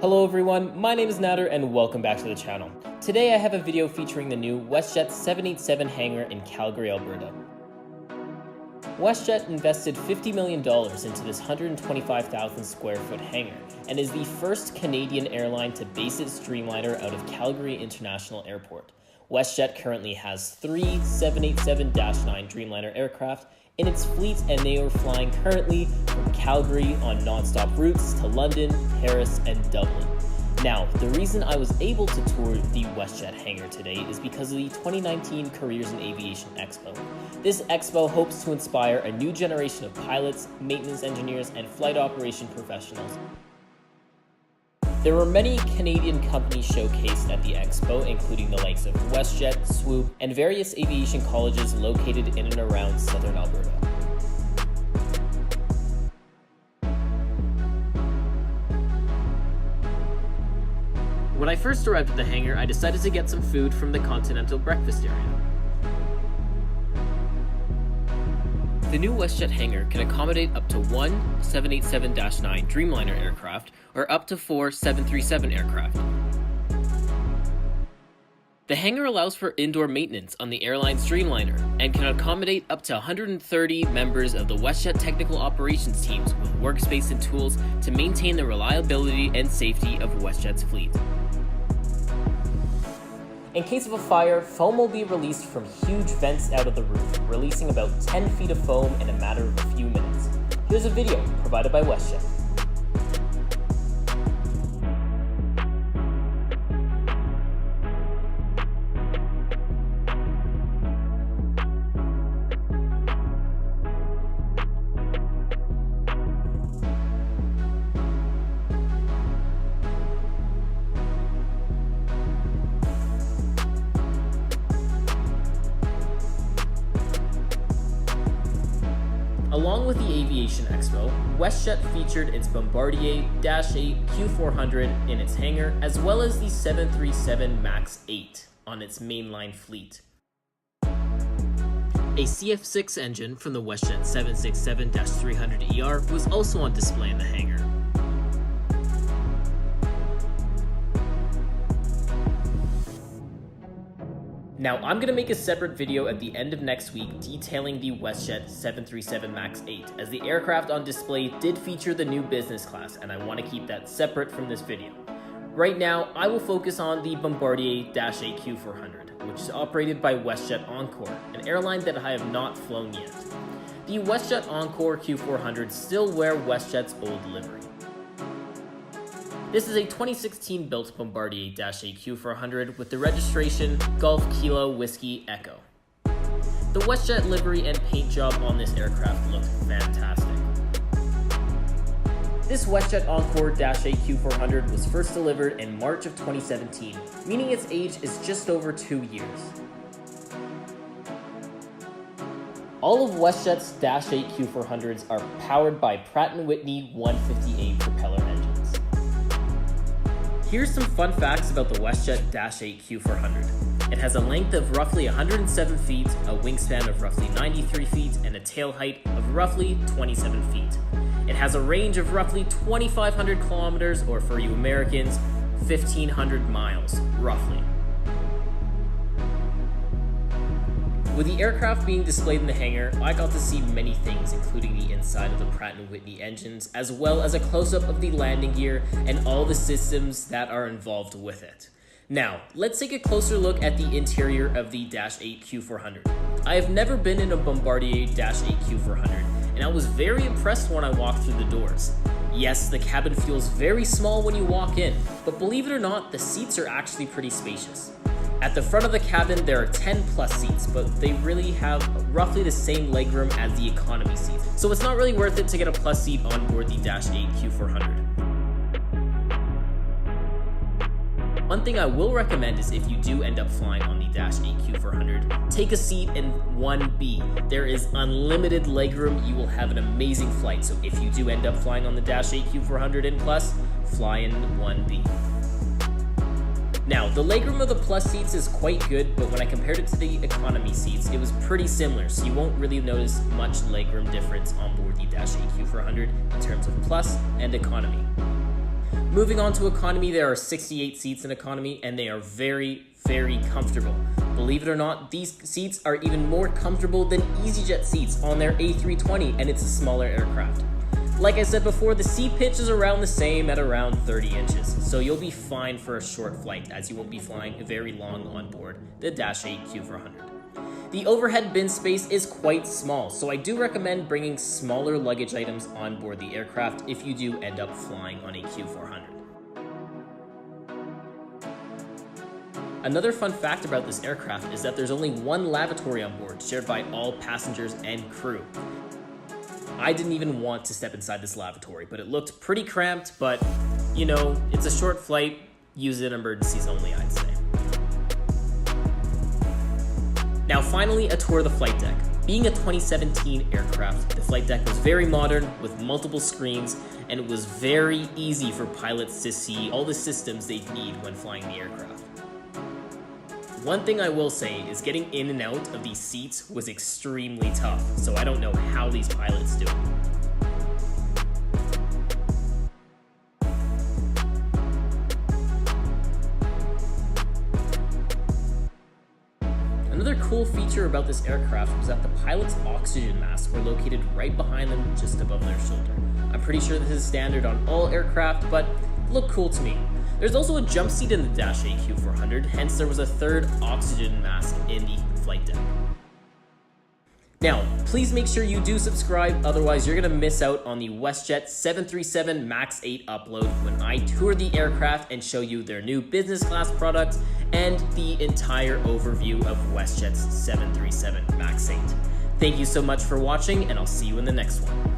Hello everyone, my name is Nadir and welcome back to the channel. Today I have a video featuring the new Westjet 787 hangar in Calgary, Alberta. Westjet invested $50 million into this 125,000 square foot hangar and is the first Canadian airline to base its Dreamliner out of Calgary International Airport. Westjet currently has 3 787-9 Dreamliner aircraft in its fleet, and they are flying currently from Calgary on non-stop routes to London, Paris, and Dublin. Now, the reason I was able to tour the Westjet hangar today is because of the 2019 Careers in Aviation Expo. This expo hopes to inspire a new generation of pilots, maintenance engineers, and flight operation professionals. There were many Canadian companies showcased at the expo, including the likes of Westjet, Swoop, and various aviation colleges located in and around southern Alberta. When I first arrived at the hangar, I decided to get some food from the continental breakfast area. The new Westjet hangar can accommodate up to 1 787-9 Dreamliner aircraft or up to 4 737 aircraft. The hangar allows for indoor maintenance on the airline's Dreamliner and can accommodate up to 130 members of the Westjet technical operations teams with workspace and tools to maintain the reliability and safety of Westjet's fleet. In case of a fire, foam will be released from huge vents out of the roof, releasing about 10 feet of foam in a matter of a few minutes. Here's a video provided by Westjet. Along with the Aviation Expo, Westjet featured its Bombardier -8 Q400 in its hangar, as well as the 737 MAX 8 on its mainline fleet. A CF6 engine from the Westjet 767-300ER was also on display in the hangar. Now, I'm going to make a separate video at the end of next week detailing the Westjet 737 MAX 8, as the aircraft on display did feature the new business class, and I want to keep that separate from this video. Right now, I will focus on the Bombardier -8 Q400, which is operated by Westjet Encore, an airline that I have not flown yet. The Westjet Encore Q400 still wear Westjet's old livery. This is a 2016 built Bombardier -8 Q400 with the registration Golf Kilo Whiskey Echo. The Westjet livery and paint job on this aircraft looked fantastic. This Westjet Encore -8 Q400 was first delivered in March of 2017, meaning its age is just over 2 years. All of Westjet's -8 Q400s are powered by Pratt & Whitney 150A propeller engines. Here's some fun facts about the Westjet -8 Q400. It has a length of roughly 107 feet, a wingspan of roughly 93 feet, and a tail height of roughly 27 feet. It has a range of roughly 2,500 kilometers, or for you Americans, 1,500 miles, roughly. With the aircraft being displayed in the hangar, I got to see many things, including the inside of the Pratt & Whitney engines, as well as a close-up of the landing gear and all the systems that are involved with it. Now, let's take a closer look at the interior of the -8 Q400. I have never been in a Bombardier -8 Q400, and I was very impressed when I walked through the doors. Yes, the cabin feels very small when you walk in, but believe it or not, the seats are actually pretty spacious. At the front of the cabin, there are 10 plus seats, but they really have roughly the same legroom as the economy seats. So it's not really worth it to get a plus seat on board the -8 Q400. One thing I will recommend is if you do end up flying on the -8 Q400, take a seat in 1B. There is unlimited legroom. You will have an amazing flight. So if you do end up flying on the -8 Q400 and plus, fly in 1B. Now, the legroom of the plus seats is quite good, but when I compared it to the economy seats, it was pretty similar, so you won't really notice much legroom difference on board the -8 Q400 in terms of plus and economy. Moving on to economy, there are 68 seats in economy, and they are very, very comfortable. Believe it or not, these seats are even more comfortable than EasyJet seats on their A320, and it's a smaller aircraft. Like I said before, the seat pitch is around the same at around 30 inches, so you'll be fine for a short flight as you won't be flying very long on board the Dash 8 Q400. The overhead bin space is quite small, so I do recommend bringing smaller luggage items on board the aircraft if you do end up flying on a Q400. Another fun fact about this aircraft is that there's only one lavatory on board, shared by all passengers and crew. I didn't even want to step inside this lavatory, but it looked pretty cramped, but, you know, it's a short flight, use it in emergencies only, I'd say. Now finally, a tour of the flight deck. Being a 2017 aircraft, the flight deck was very modern with multiple screens, and it was very easy for pilots to see all the systems they'd need when flying the aircraft. One thing I will say is getting in and out of these seats was extremely tough, so I don't know how these pilots do it. Another cool feature about this aircraft was that the pilot's oxygen masks were located right behind them, just above their shoulder. I'm pretty sure this is standard on all aircraft, but it looked cool to me. There's also a jump seat in the Dash 8 Q400, hence there was a third oxygen mask in the flight deck. Now, please make sure you do subscribe, otherwise you're going to miss out on the Westjet 737 MAX 8 upload when I tour the aircraft and show you their new business class product and the entire overview of Westjet's 737 MAX 8. Thank you so much for watching, and I'll see you in the next one.